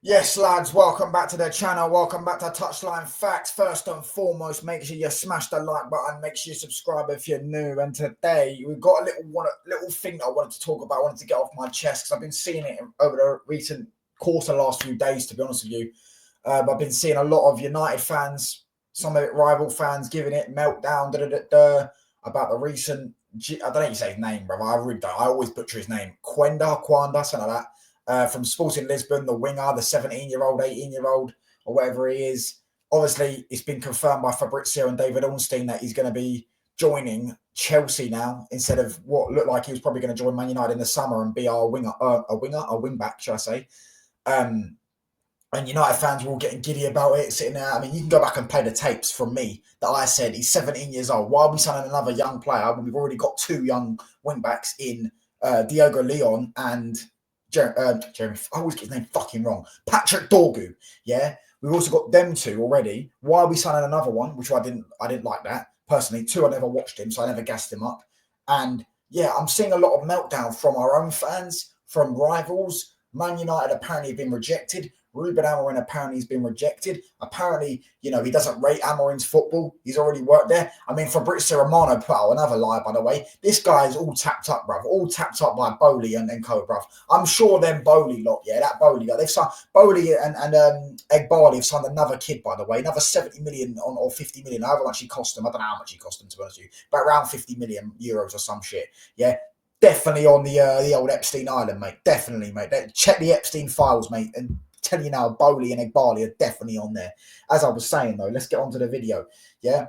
Yes, lads, welcome back to the channel. Welcome back to Touchline Facts. First and foremost, make sure you smash the like button. Make sure you subscribe if you're new. And today we've got a little thing that I wanted to talk about. I wanted to get off my chest because I've been seeing it over the recent course of the last few days, to be honest with you. I've been seeing a lot of United fans, some of it rival fans, giving it meltdown about the recent. I don't know how you say his name, brother. I really don't. I always butcher his name. Quenda, something like that. From Sporting Lisbon, the winger, the 17-year-old, 18-year-old, or whatever he is. Obviously, it's been confirmed by Fabrizio and David Ornstein that he's going to be joining Chelsea now instead of what looked like he was probably going to join Man United in the summer and be our a wing back, should I say? And United fans were all getting giddy about it, sitting there. I mean, you can go back and play the tapes from me that I said he's 17 years old. Why are we signing another young player when we've already got two young wing backs in Diogo Leon and Jeremy, I always get his name fucking wrong. Patrick Dorgu. Yeah, we've also got them two already. Why are we signing another one? Which I didn't like that personally. Two, I never watched him, so I never gassed him up. And yeah, I'm seeing a lot of meltdown from our own fans, from rivals. Man United apparently have been rejected. Ruben Amorim apparently has been rejected. Apparently, he doesn't rate Amorim's football. He's already worked there. I mean, Fabrizio Romano put out another lie, by the way. This guy is all tapped up, bruv. All tapped up by Bowley and co, bruv. I'm sure them Bowley lot, that Bowley lot. They've signed Bowley and Egbali have signed another kid, by the way. Another 70 million or 50 million, however much he cost them. I don't know how much he cost them, to be honest with you. But around 50 million euros or some shit. Yeah. Definitely on the old Epstein Island, mate. Definitely, mate. Check the Epstein files, mate, and tell you now, Bowley and Egbali are definitely on there. As I was saying, though, let's get on to the video. Yeah.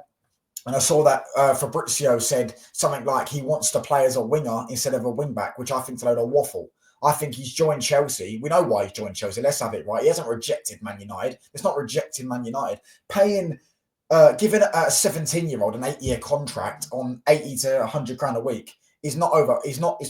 And I saw that Fabrizio said something like he wants to play as a winger instead of a wing back, which I think's a load of waffle. I think he's joined Chelsea. We know why he's joined Chelsea. Let's have it right. He hasn't rejected Man United. It's not rejecting Man United. Giving a 17-year-old an 8-year contract on 80 to 100 grand a week is not over. It's not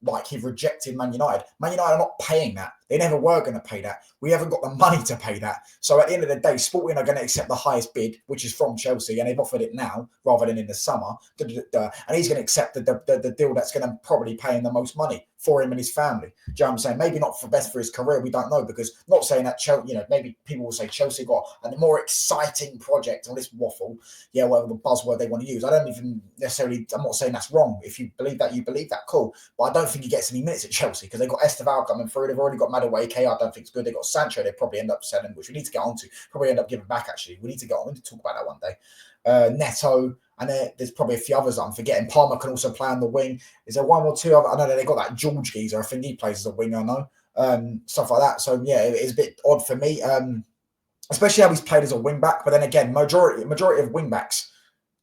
like he's rejected Man United. Man United are not paying that. They never were going to pay that. We haven't got the money to pay that. So at the end of the day, Sporting are going to accept the highest bid, which is from Chelsea, and they've offered it now rather than in the summer. And he's going to accept the deal that's going to probably pay him the most money for him and his family. Do you know what I'm saying? Maybe not for best for his career. We don't know, because I'm not saying that Chelsea, maybe people will say Chelsea got a more exciting project on this waffle. Yeah, whatever the buzzword they want to use. I don't even necessarily, I'm not saying that's wrong. If you believe that, cool. But I don't think he gets any minutes at Chelsea because they've got Esteval coming through. They've already got Madueke. I don't think it's good. They've got Sancho. They probably end up selling, which we need to get onto. Probably end up giving back, actually. We need to get on. We need to talk about that one day. Neto. And there's probably a few others that I'm forgetting. Palmer can also play on the wing. Is there one or two other? I know they got that George geezer. I think he plays as a winger, I know. Stuff like that. So, yeah, it's a bit odd for me, especially how he's played as a wing back. But then again, majority of wing backs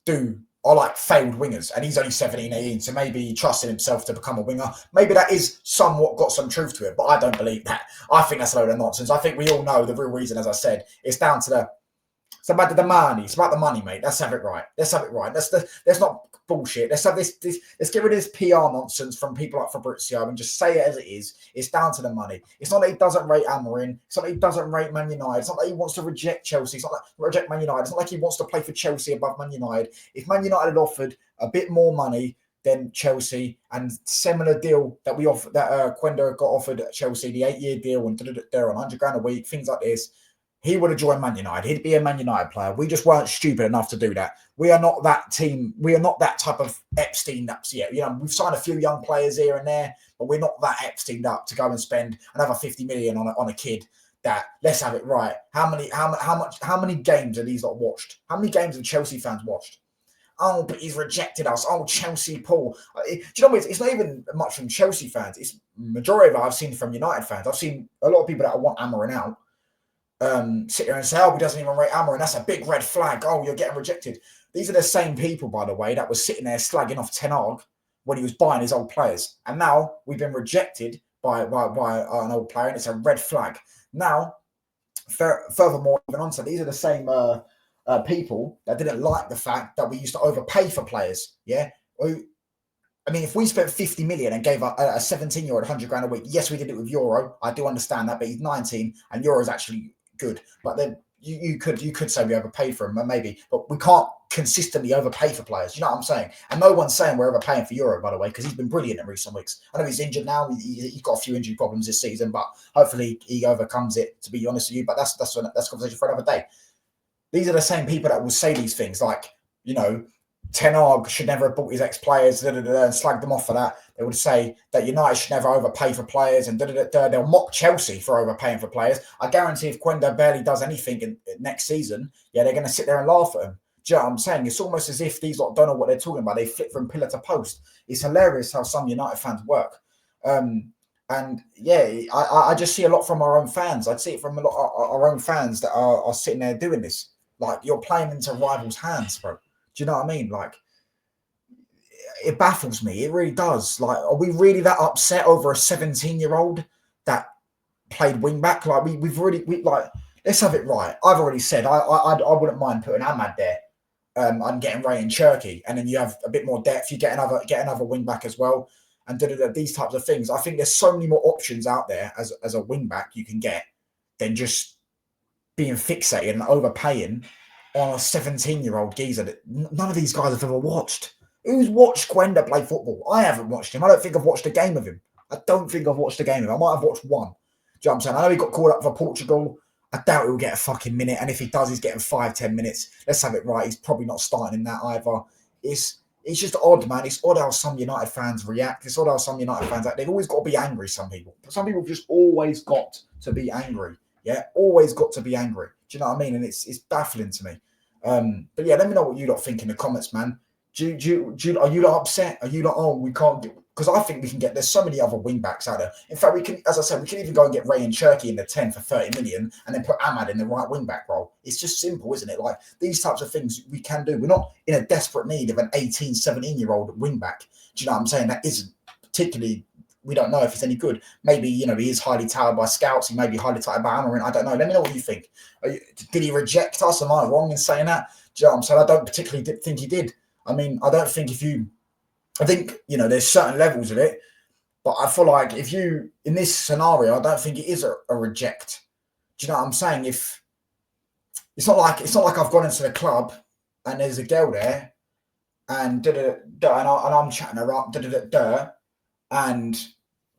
are like failed wingers. And he's only 17, 18. So maybe he trusted himself to become a winger. Maybe that is somewhat got some truth to it. But I don't believe that. I think that's a load of nonsense. I think we all know the real reason, as I said, it's down to it's about the money. It's about the money, mate. Let's have it right. Let's not bullshit. Let's get rid of this PR nonsense from people like Fabrizio and just say it as it is. It's down to the money. It's not that he doesn't rate Amorim. It's not that he doesn't rate Man United. It's not that he wants to reject Chelsea. It's not that reject Man United. It's not like he wants to play for Chelsea above Man United. If Man United had offered a bit more money than Chelsea and similar deal that we offered, that Quenda got offered at Chelsea, the 8-year deal and they're on 100 grand a week, things like this, he would have joined Man United. He'd be a Man United player. We just weren't stupid enough to do that. We are not that team. We are not that type of Epstein up yet. We've signed a few young players here and there, but we're not that Epstein up to go and spend another 50 million on a kid. That, let's have it right. How many games have these lot watched? How many games have Chelsea fans watched? Oh, but he's rejected us. Oh, Chelsea, Paul. Do you know what? It's not even much from Chelsea fans. It's majority of it I've seen from United fans. I've seen a lot of people that want Amorim out. Sit here and say, oh, he doesn't even rate Amorim. That's a big red flag. Oh, you're getting rejected. These are the same people, by the way, that was sitting there slagging off Ten Hag when he was buying his old players. And now we've been rejected by an old player, and it's a red flag. Now, furthermore, even on to these are the same people that didn't like the fact that we used to overpay for players. Yeah. I mean, if we spent 50 million and gave a 17-year-old 100 grand a week, yes, we did it with Euro. I do understand that, but he's 19 and Euro's actually good. But then you could say we overpaid for him, maybe, but we can't consistently overpay for players. You know what I'm saying? And no one's saying we're overpaying for Euro, by the way, because he's been brilliant in recent weeks. I know he's injured now. He's got a few injury problems this season, but hopefully he overcomes it, to be honest with you. But that's a conversation for another day. These are the same people that will say these things, like, you know, Ten Hag should never have bought his ex-players, and slag them off for that. They would say that United should never overpay for players, and they'll mock Chelsea for overpaying for players. I guarantee if Quenda barely does anything next season, yeah, they're going to sit there and laugh at him. Do you know what I'm saying? It's almost as if these lot don't know what they're talking about. They flip from pillar to post. It's hilarious how some United fans work. And yeah, I just see a lot from our own fans. I'd see it from a lot of our own fans that are sitting there doing this. Like, you're playing into rivals' hands, bro. Do you know what I mean? Like, it baffles me. It really does. Like, are we really that upset over a 17-year-old that played wing back? Like, we've really like, let's have it right. I've already said I wouldn't mind putting Ahmad there. I'm getting Ray and Cherky, and then you have a bit more depth. You get another wing back as well, and these types of things. I think there's so many more options out there as a wing back you can get than just being fixated and overpaying on a 17-year-old geezer that none of these guys have ever watched. Who's watched Quenda play football? I haven't watched him. I don't think I've watched a game of him. I don't think I've watched a game of him. I might have watched one. Do you know what I'm saying? I know he got called up for Portugal. I doubt he'll get a fucking minute. And if he does, he's getting 5-10 minutes. Let's have it right. He's probably not starting in that either. It's just odd, man. It's odd how some United fans react. It's odd how some United fans act. They've always got to be angry, some people. Some people have just always got to be angry. Yeah, always got to be angry. Do you know what I mean? And it's baffling to me. But yeah, let me know what you lot think in the comments, man. Are you lot upset? Are you lot, oh, we can't get, because I think we can get, there's so many other wing backs out there. In fact, we can, as I said, we can even go and get Ray and Cherky in the 10 for 30 million and then put Ahmad in the right wing back role. It's just simple, isn't it? Like, these types of things we can do. We're not in a desperate need of an 18, 17-year-old wing back. Do you know what I'm saying? That isn't particularly, we don't know if he's any good. Maybe, you know, he is highly touted by scouts. He may be highly touted by Amarin. I don't know. Let me know what you think. Did he reject us? Am I wrong in saying that? Do you know what I'm saying? I don't particularly think he did. I mean, I don't think I think, you know, there's certain levels of it, but I feel like if you, in this scenario, I don't think it is a reject. Do you know what I'm saying? If it's not like I've gone into the club and there's a girl there and I'm chatting her up, and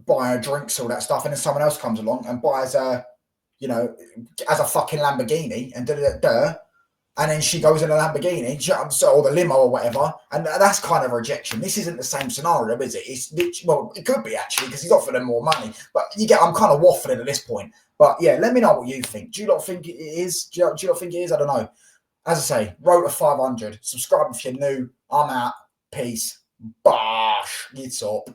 buy her drinks, all that stuff, and then someone else comes along and buys her, you know, as a fucking Lamborghini and and then she goes in a Lamborghini, or the limo or whatever, and that's kind of a rejection. This isn't the same scenario, is it? Well, it could be actually, because he's offering them more money. But I'm kind of waffling at this point. But yeah, let me know what you think. Do you not think it is? Do you not think it is? I don't know. As I say, road to 500. Subscribe if you're new. I'm out. Peace. Bosh. It's up.